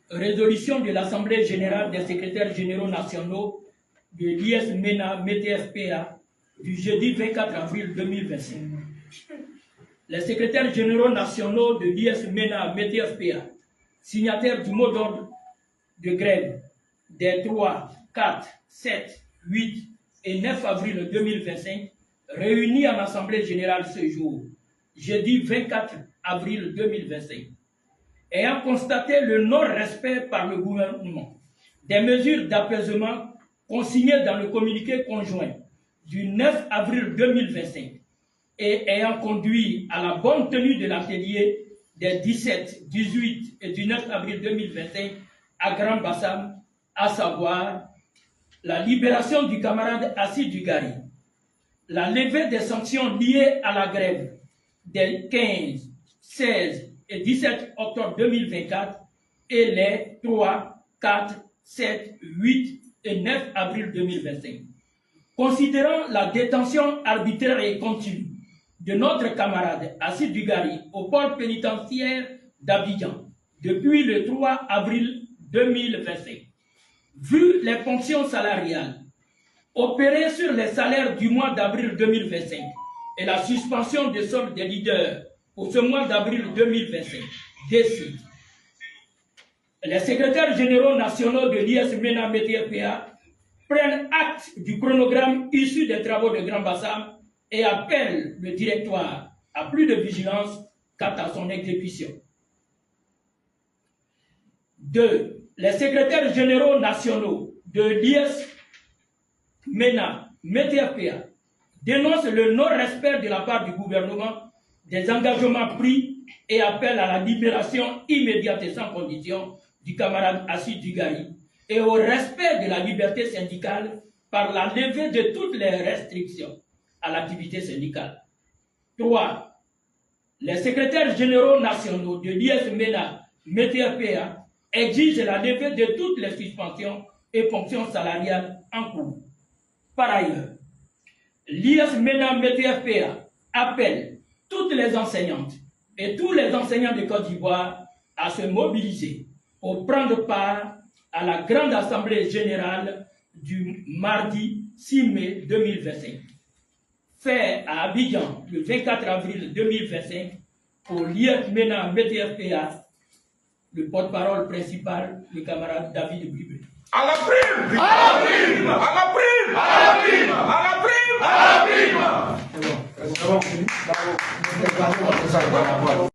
Résolution de l'Assemblée générale des secrétaires généraux nationaux de l'IS-MENA-METFPA du jeudi 24 avril 2025. Les secrétaires généraux nationaux de l'IS-MENA-METFPA, signataires du mot d'ordre de grève des 3, 4, 7, 8 et 9 avril 2025, réunis en Assemblée générale ce jour, jeudi 24 avril 2025, ayant constaté le non-respect par le gouvernement des mesures d'apaisement consignées dans le communiqué conjoint du 9 avril 2025 et ayant conduit à la bonne tenue de l'atelier des 17, 18 et 19 avril 2025 à Grand Bassam, à savoir la libération du camarade Assis Dugari, la levée des sanctions liées à la grève des 15, 16 et 17 octobre 2024 et les 3, 4, 7, 8 et 9 avril 2025. Considérant la détention arbitraire et continue de notre camarade Assis Dugari au port pénitentiaire d'Abidjan depuis le 3 avril 2025, vu les ponctions salariales opérées sur les salaires du mois d'avril 2025 et la suspension des soldes des leaders pour ce mois d'avril 2025, décide. Les secrétaires généraux nationaux de l'IS-MENA-METFPA prennent acte du chronogramme issu des travaux de Grand Bassam et appellent le directoire à plus de vigilance quant à son exécution. 2. Les secrétaires généraux nationaux de l'IS-MENA-METFPA dénoncent le non-respect de la part du gouvernement des engagements pris et appellent à la libération immédiate et sans condition du camarade Assis Dugari et au respect de la liberté syndicale par la levée de toutes les restrictions à l'activité syndicale. 3. Les secrétaires généraux nationaux de l'IS-MENA-METFPA exigent la levée de toutes les suspensions et fonctions salariales en cours. Par ailleurs, l'IS-MENA-METFPA appelle toutes les enseignantes et tous les enseignants de Côte d'Ivoire à se mobiliser pour prendre part à la grande assemblée générale du mardi 6 mai 2025, fait à Abidjan le 24 avril 2025 pour l'IS-MENA-METFPA, le porte-parole principal, le camarade David Blibé. À la prime! À la prime! À la prime! À la prime! À la prime! À la prime! C'est bon. C'est bon. Bravo.